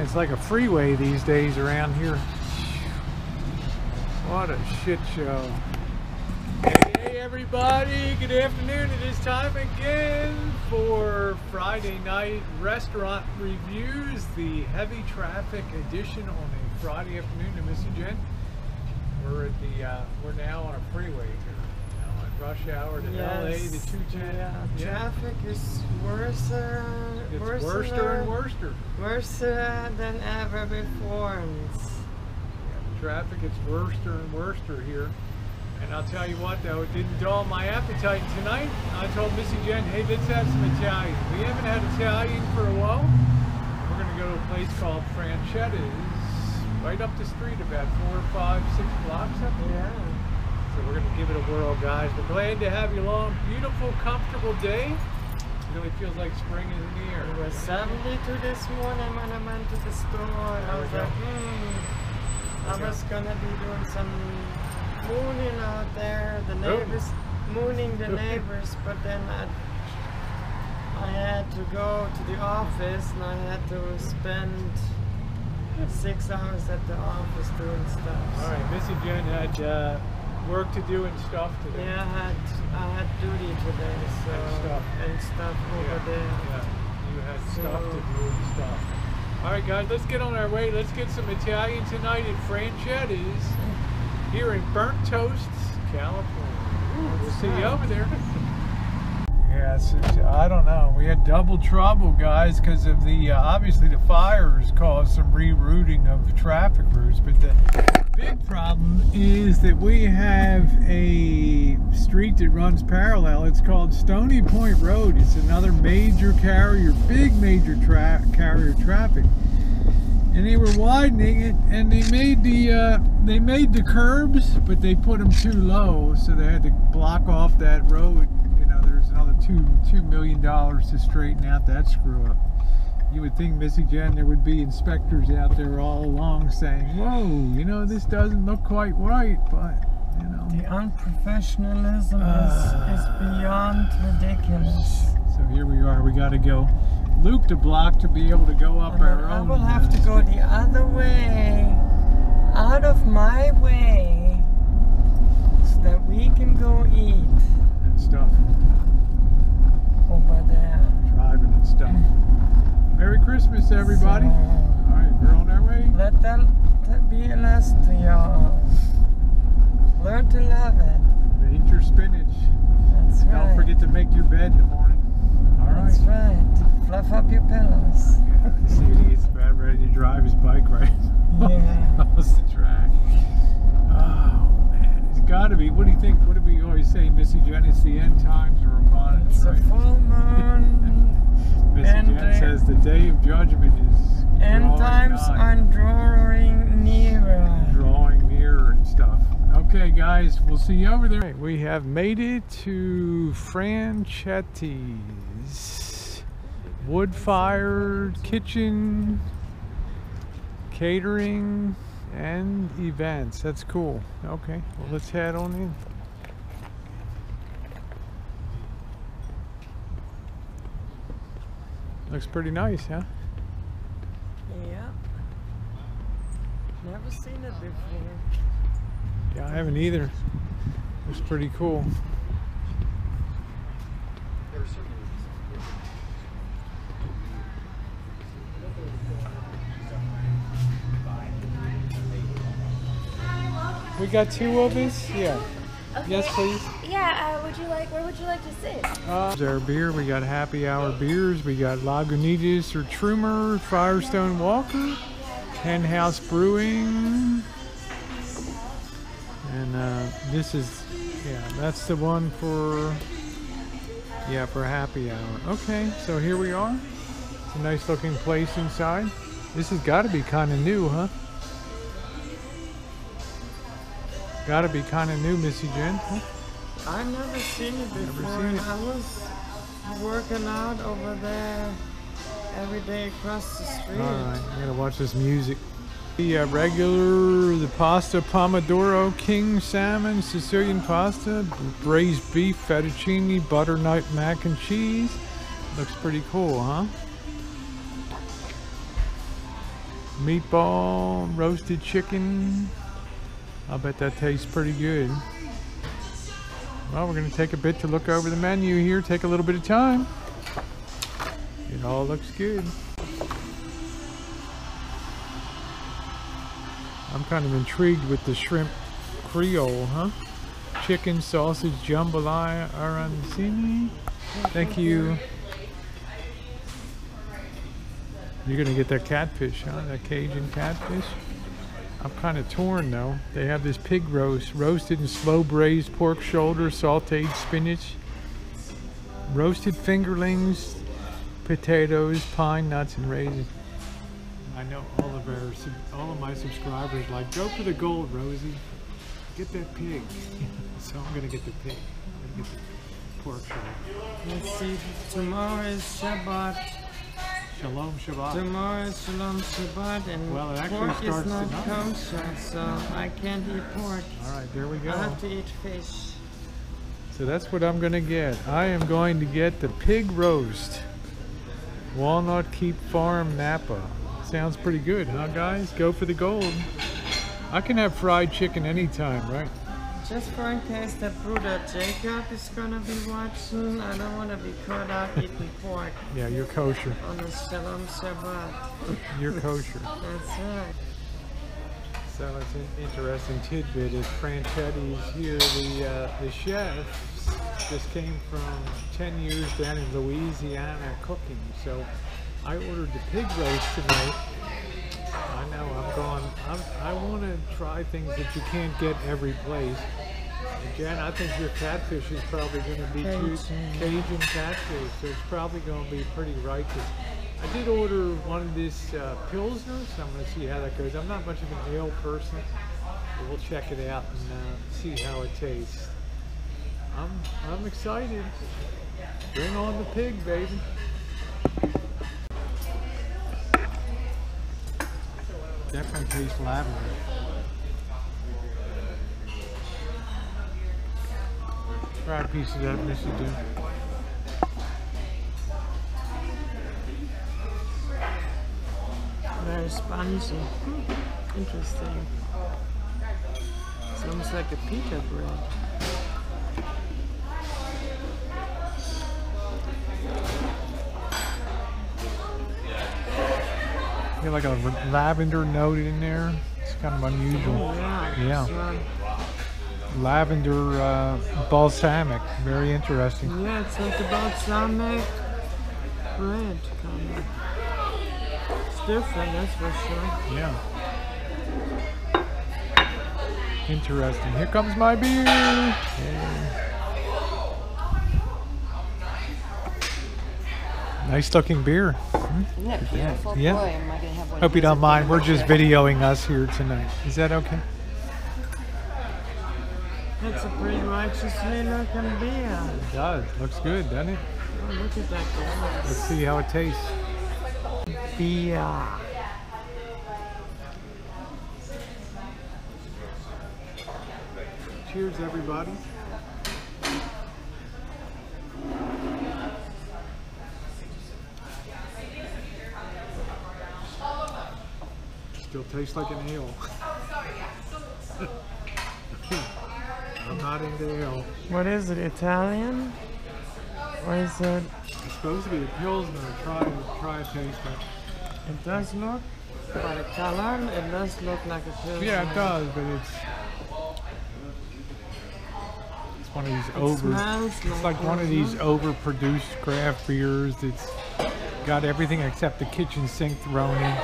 it's like a freeway these days around here. What a shit show. Hey everybody, good afternoon. It is time again for Friday night restaurant reviews, the heavy traffic edition on a Friday afternoon to Missy Jenn. We're at the we're now on a freeway here. Now at rush hour to LA, the 210. Yeah, traffic is worse. It's worster and worster. Worse than ever before. Traffic gets worster and worster here. And I'll tell you what though, it didn't dull my appetite tonight. I told Missy Jenn, hey, let's have some Italian. We haven't had Italian for a while. We're gonna go to a place called Franchetti, right up the street about 4, 5, 6 blocks up there. Yeah. So we're gonna give it a whirl, guys. We're glad to have you along. Beautiful, comfortable day. It really feels like spring is in the air. It was 72 this morning when I went to the store. I was like, I was gonna be doing some mooning out there, the neighbors, mooning the neighbors, but then I had to go to the office and I had to spend 6 hours at the office doing stuff. All right, Missy Jenn had work to do and stuff today. Yeah, I had duty today, so and stuff over there. Yeah, you had stuff to do and stuff. All right, guys, let's get on our way. Let's get some Italian tonight at Franchetti's here in Burnt Toasts, California. We'll see you over there. Yes, I don't know. We had double trouble, guys, because of the obviously the fires caused some rerouting of traffic routes. But the big problem is that we have a street that runs parallel. It's called Stony Point Road. It's another major carrier, big major carrier traffic. And they were widening it, and they made the curbs, but they put them too low, so they had to block off that road. You know, there's another $2 million to straighten out that screw up. You would think, Missy Jenn, there would be inspectors out there all along saying, "Whoa, you know, this doesn't look quite right," but you know, the unprofessionalism is beyond ridiculous. So here we are. We got to go loop the block to be able to go up our own. I will have to go the other way, out of my way, so that we can go eat and stuff over there. Driving and stuff. Merry Christmas, everybody. So, all right, we're on our way. Let that be a lesson to y'all. Learn to love it. Eat your spinach. That's right. Don't forget to make your bed in the morning. All right. That's right. Fluff up your pillows. Yeah, see, he gets about ready to drive his bike right across the track. Oh, man. It's got to be. What do you think? What do we always say, Missy Jenn? It's the end times are upon us, It's right? a full moon. Missy Jenn says the day of judgment is end times are drawing nearer. Drawing nearer and stuff. Okay, guys, we'll see you over there. Right, we have made it to Franchetti's. Wood-fired kitchen, catering, and events. That's cool. Okay, well, let's head on in. Looks pretty nice, huh? Yeah. Never seen it before. Yeah, I haven't either. It's pretty cool. We got 2 of us? Yeah. Okay. Yes, please. Yeah, where would you like to sit? There's our beer. We got happy hour beers. We got Lagunitas or Trumer, Firestone Walker, Hen House Brewing. And this is, that's the one for happy hour. Okay, so here we are. It's a nice looking place inside. This has got to be kind of new, huh? Got to be kind of new, Missy Jenn. Huh? I've never seen it before. Never seen it. I was working out over there every day across the street. Alright, I gotta watch this music. The regular, the pasta pomodoro, king salmon, Sicilian pasta, braised beef, fettuccine, butternut mac and cheese. Looks pretty cool, huh? meatball, roasted chicken. I bet that tastes pretty good. Well, we're going to take a bit to look over the menu here, take a little bit of time. It all looks good. I'm kind of intrigued with the shrimp Creole, huh? Chicken, sausage, jambalaya, arancini. Thank you. You're gonna get that catfish, huh? That Cajun catfish. I'm kind of torn though. They have this pig roast, roasted and slow braised pork shoulder, sauteed spinach, roasted fingerlings, potatoes, pine nuts, and raisins. I know all of my subscribers like, go for the gold, Rosie. Get that pig. So I'm gonna get the pig. I'm gonna get the pork shoulder. Let's see. Tomorrow is Shabbat. Shalom Shabbat. Tomorrow is Shalom Shabbat, and well, it actually pork starts is not tonight. kosher, so I can't eat pork. All right, there we go. I have to eat fish. So that's what I'm gonna get. I am going to get the pig roast. Walnut Keep Farm Napa. Sounds pretty good, huh guys? Go for the gold. I can have fried chicken anytime, right? Just for in case that brother Jacob is gonna be watching, I don't want to be caught out eating pork. Yeah, you're kosher. On the Shalom Shabbat. You're kosher. That's right. So it's an interesting tidbit. If Franchetti's here, the chef just came from 10 years down in Louisiana cooking. So I ordered the pig roast tonight. I know, I want to try things that you can't get every place. And Jen, I think your catfish is probably going to be Cajun catfish, so it's probably going to be pretty righteous. I did order one of this Pilsner, so I'm going to see how that goes. I'm not much of an ale person, but we'll check it out and see how it tastes. I'm excited. Bring on the pig, baby. Definitely tastes lavender. Try a piece of that, Missy Jenn. Very spongy. Interesting. It's almost like a pita bread. You have like a lavender note in there. It's kind of unusual. Oh, yeah. Lavender balsamic. Very interesting. Yeah, it's like a balsamic bread kind of. It's different, that's for sure. Yeah. Interesting. Here comes my beer. Yeah. Nice looking beer. Isn't that beautiful? Yeah. Boy, am I gonna have one. Hope you don't mind. We're just videoing us here tonight. Is that okay? It's a pretty righteously looking beer. It does. Looks good, doesn't it? Oh, look at that glass. Let's see how it tastes. Beer. Cheers, everybody. Still tastes like an ale. I'm not into ale. What is it, Italian? Or is it? It's supposed to be a Pilsner. Try a taste of It does look, by the color, it does look like a Pilsner. Yeah, it does, but it's one of these it's like one of these overproduced craft beers that's got everything except the kitchen sink thrown in.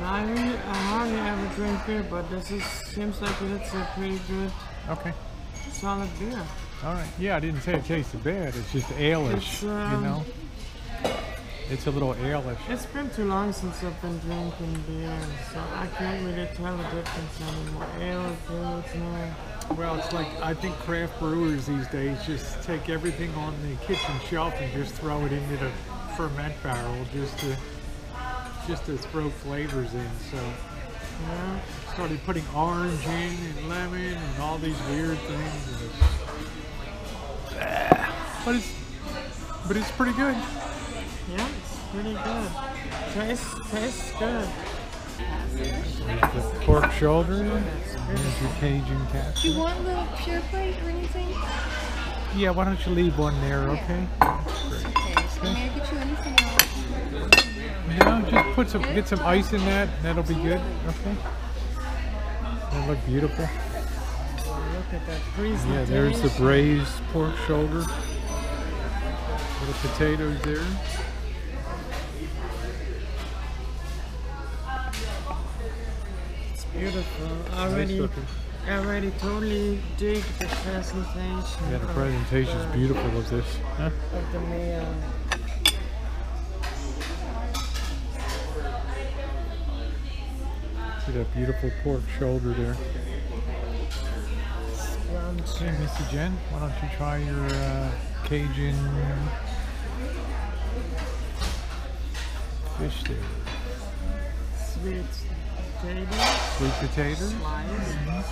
I hardly ever drink beer, but seems like it's a pretty good, solid beer. All right. Yeah, I didn't say it tasted bad. It's just ale-ish, you know. It's a little ale-ish. It's been too long since I've been drinking beer, so I can't really tell the difference anymore. Ale, pills, no. Well, it's like, I think craft brewers these days just take everything on the kitchen shelf and just throw it into the ferment barrel just to throw flavors in. So Yeah. started putting orange in and lemon and all these weird things. And but it's pretty good. Yeah, it's pretty good. Tastes good. There's the pork shoulder. There's your Cajun Catfish. Do you want a little pure plate or anything? Yeah, why don't you leave one there, okay? Okay, so may I get you anything else? No, just put some, get some ice in that. That'll be good. Okay. That look beautiful. Look at that presentation. Yeah, there's the braised pork shoulder. Little potatoes there. It's beautiful. Nice Already totally dig the presentation. Yeah, the presentation's beautiful of this. Huh? Of the meal. See that beautiful pork shoulder there. Scrumptious. Hey, Missy Jenn, why don't you try your Cajun fish there? Sweet potatoes. Sweet potatoes. Slice.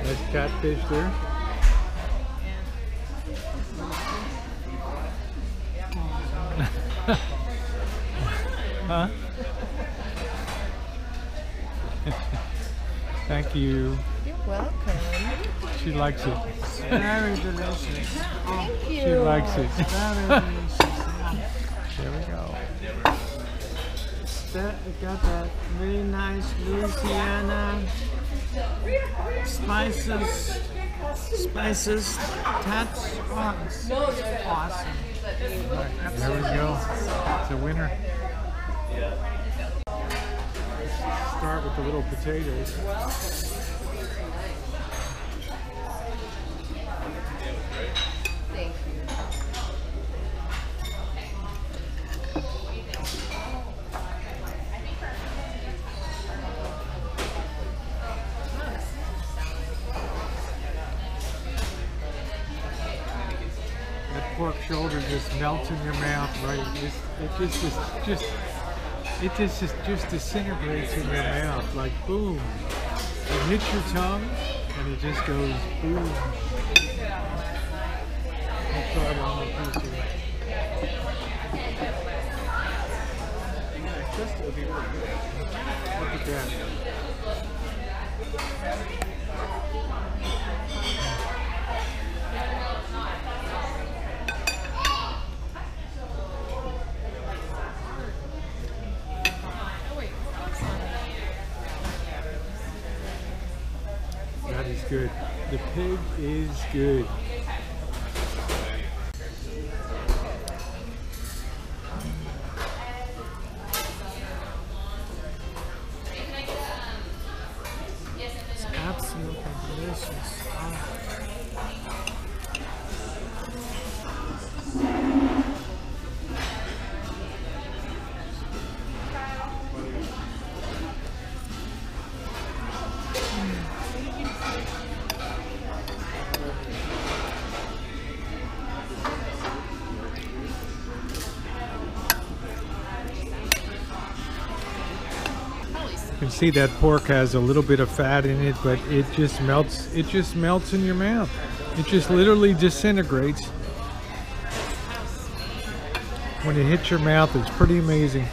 Nice catfish there. Huh? Thank you. You're welcome. She likes it. Very delicious. Thank you. She likes it. Very delicious. Yeah. There we go. It got that really nice Louisiana spices touch. Oh, it's awesome. There we go. It's a winner. Start with the little potatoes. Thank you. That pork shoulder just melts in your mouth, right? It just disintegrates in your mouth, like boom. It hits your tongue, and it just goes boom. I'll try one more piece here. Look at that. That is good. The pig is good. It's absolutely delicious. You can see that pork has a little bit of fat in it, but it just melts. It just melts in your mouth. It just literally disintegrates when it hits your mouth. It's pretty amazing.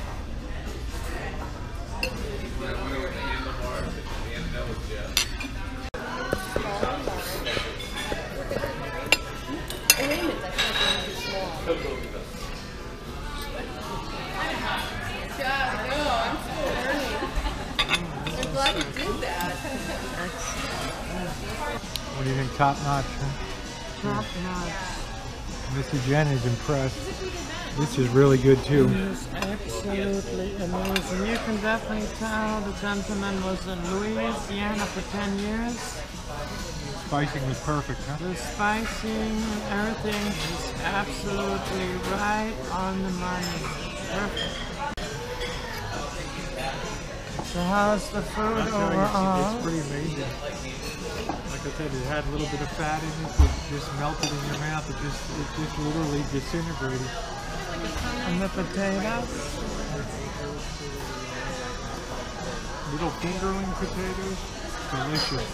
What do you think? Top notch, huh? Top notch. Missy Jenn is impressed. This is really good too. It is absolutely amazing. You can definitely tell the gentleman was in Louisiana for 10 years. Spicing was perfect, huh? The spicing and everything is absolutely right on the money. Perfect. So how's the food overall? It's pretty amazing. Like I said, it had a little bit of fat in it. It just melted in your mouth. It just literally disintegrated. And the potatoes. Little fingerling potatoes. Delicious.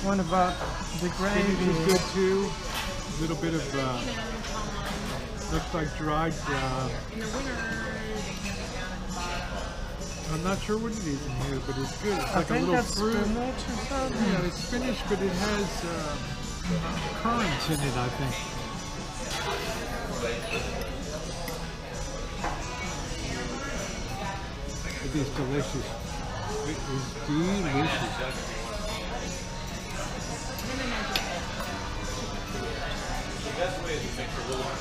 What about the Spinach is gravy? good too. A little bit of, looks like dried, I'm not sure what it is in here, but it's good. It's I like a think little that's fruit. spinach or something. Yeah, it's spinach, but it has currants in it, I think. It is delicious. It is delicious. The best way is to mix a little, like,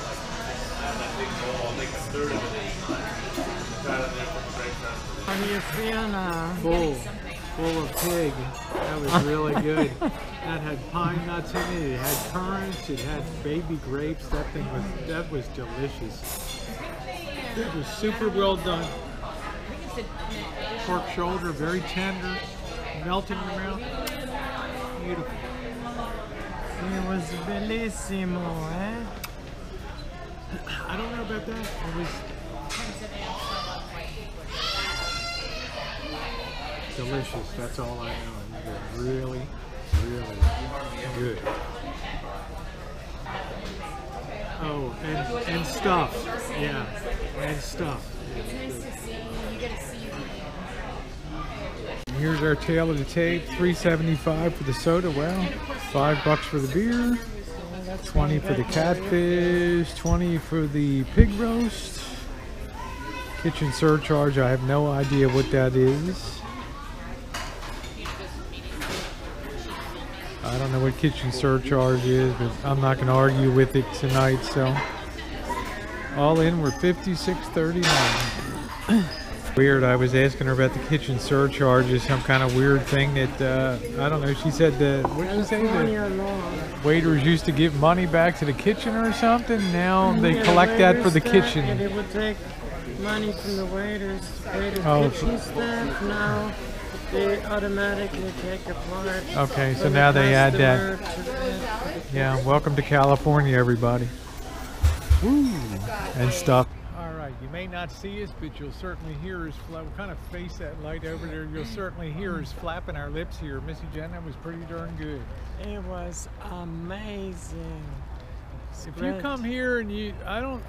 have that big bowl, I'll make a third of it. Got it there for the break time. How do you feel now? Full of pig. That was really good. That had pine nuts in it. It had currants. It had baby grapes. That was delicious. It was super well done. Pork shoulder, very tender, melting in your mouth. Beautiful. It was bellissimo, eh? I don't know about that. It was delicious. That's all I know. It was really, really good. Oh, and stuff. Yeah, and stuff. It's nice to see. You get to see. Here's our tail of the tape. $3.75 for the soda. Wow. $5 for the beer. 20 for the catfish. 20 for the pig roast. Kitchen surcharge. I have no idea what that is. I don't know what kitchen surcharge is, but I'm not going to argue with it tonight. So all in, we're $56.39. Weird. I was asking her about the kitchen surcharge. Is some kind of weird thing that I don't know. She said what did she say? The waiters used to give money back to the kitchen or something. Now they collect that for the kitchen. Yeah, they would take money from the waiters Oh. kitchen staff. Now they automatically take a part. Okay, so from now the they add that. customer to the- Yeah. Welcome to California, everybody. Woo! And stuff. All right, you may not see us, but you'll certainly hear us. We'll kind of face that light over there. You'll certainly hear us flapping our lips here. Missy Jenn, that was pretty darn good. It was amazing. If you come here and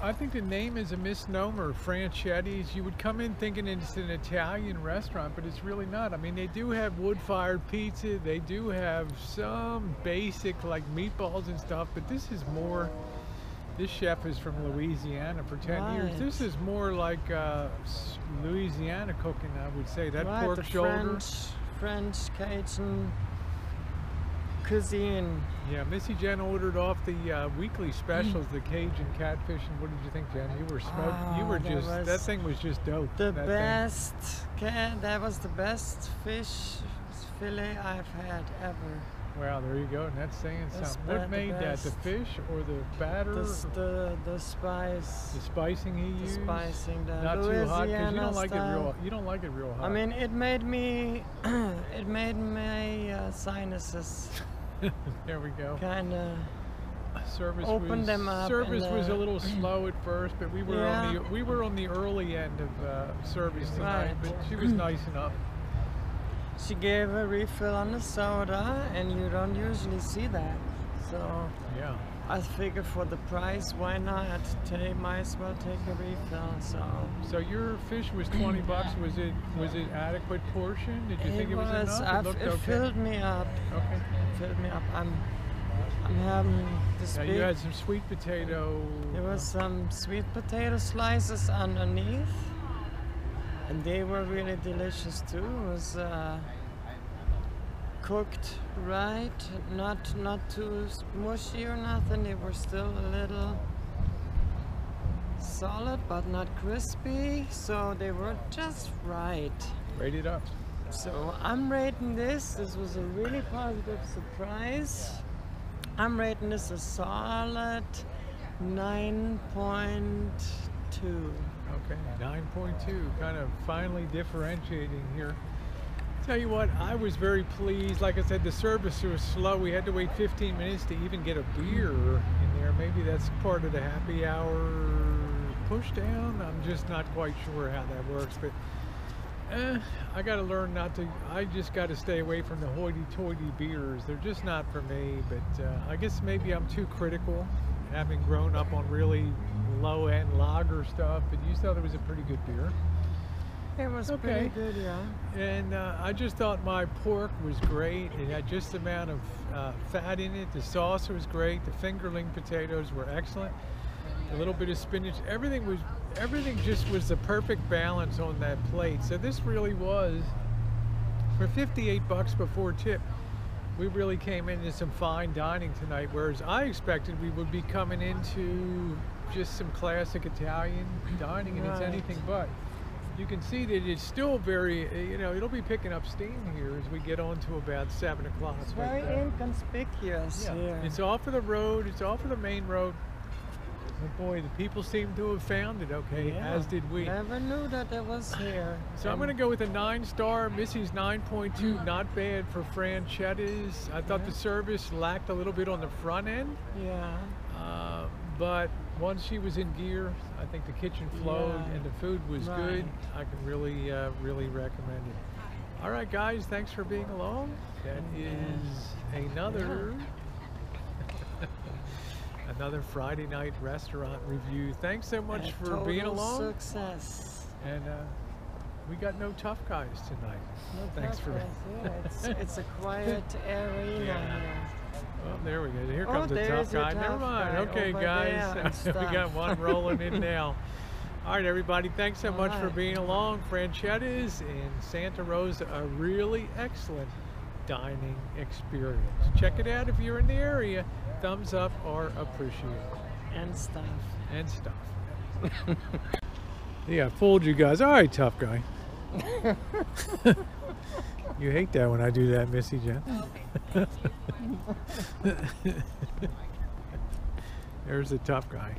I think the name is a misnomer, Franchetti's. You would come in thinking it's an Italian restaurant, but it's really not. I mean, they do have wood-fired pizza. They do have some basic like meatballs and stuff, but this is more. This chef is from Louisiana for 10 years. This is more like Louisiana cooking, I would say. That pork the shoulder. French Cajun cuisine. Yeah, Missy Jenn ordered off the weekly specials, the Cajun Catfish, and what did you think, Jen? You were smoking. You were just that thing was just dope. The best. That was the best fish fillet I've had ever. Wow, there you go, and that's saying something. What made that? The fish or the batter? The spice. The spicing he used. The spicing. The not too hot because you don't like style. it real. You don't like it real hot. I mean, it made me. It made my sinuses. There we go. Kind of. Service open them up. Service was a little slow at first, but we were on the early end of service tonight. But she was nice enough. She gave a refill on the soda, and you don't usually see that. So yeah, I figured for the price, why not? Might as well take a refill. So your fish was $20. Was it adequate portion? Did you think it was enough? It filled me up. Okay. Filled me up. I'm having this. Now you had some sweet potato. There was some sweet potato slices underneath. And they were really delicious too. It was cooked right, not too mushy or nothing. They were still a little solid, but not crispy. So they were just right. Rate it up. So I'm rating this. This was a really positive surprise. I'm rating this a solid 9.2. Okay, 9.2, kind of finally differentiating here. Tell you what, I was very pleased. Like I said, the service was slow. We had to wait 15 minutes to even get a beer in there. Maybe that's part of the happy hour push down. I'm just not quite sure how that works, but I got to learn not to. I just got to stay away from the hoity-toity beers. They're just not for me. But I guess maybe I'm too critical, having grown up on really low-end lager stuff. But you thought it was a pretty good beer. It was pretty good, yeah. And I just thought my pork was great. It had just the amount of fat in it. The sauce was great. The fingerling potatoes were excellent. A little bit of spinach. Everything just was the perfect balance on that plate. So this really was, for 58 bucks before tip, we really came into some fine dining tonight, whereas I expected we would be coming into just some classic Italian dining, and it's anything but. You can see that it's still very, it'll be picking up steam here as we get on to about 7 o'clock. It's very inconspicuous here. It's off of the road, it's off of the main road. But boy, the people seem to have found it, as did we. Never knew that it was here. So I'm going to go with a 9-star. Missy's 9.2, not bad for Franchetti's. I thought the service lacked a little bit on the front end. Yeah. But once she was in gear, I think the kitchen flowed and the food was good. I can really, really recommend it. All right, guys, thanks for being along. That is another another Friday night restaurant review. Thanks so much for being along. Success. And we got no tough guys tonight. No Thanks for it's a quiet arena here. Well, there we go. Here comes the tough guy. Never mind. Okay, guys. We got one rolling in now. All right, everybody. Thanks so much for being along. Franchetti's in Santa Rosa, a really excellent dining experience. Check it out if you're in the area. Thumbs up are appreciated. And stuff. And stuff. Yeah, I fooled you guys. All right, tough guy. You hate that when I do that, Missy Jenn. There's the tough guy.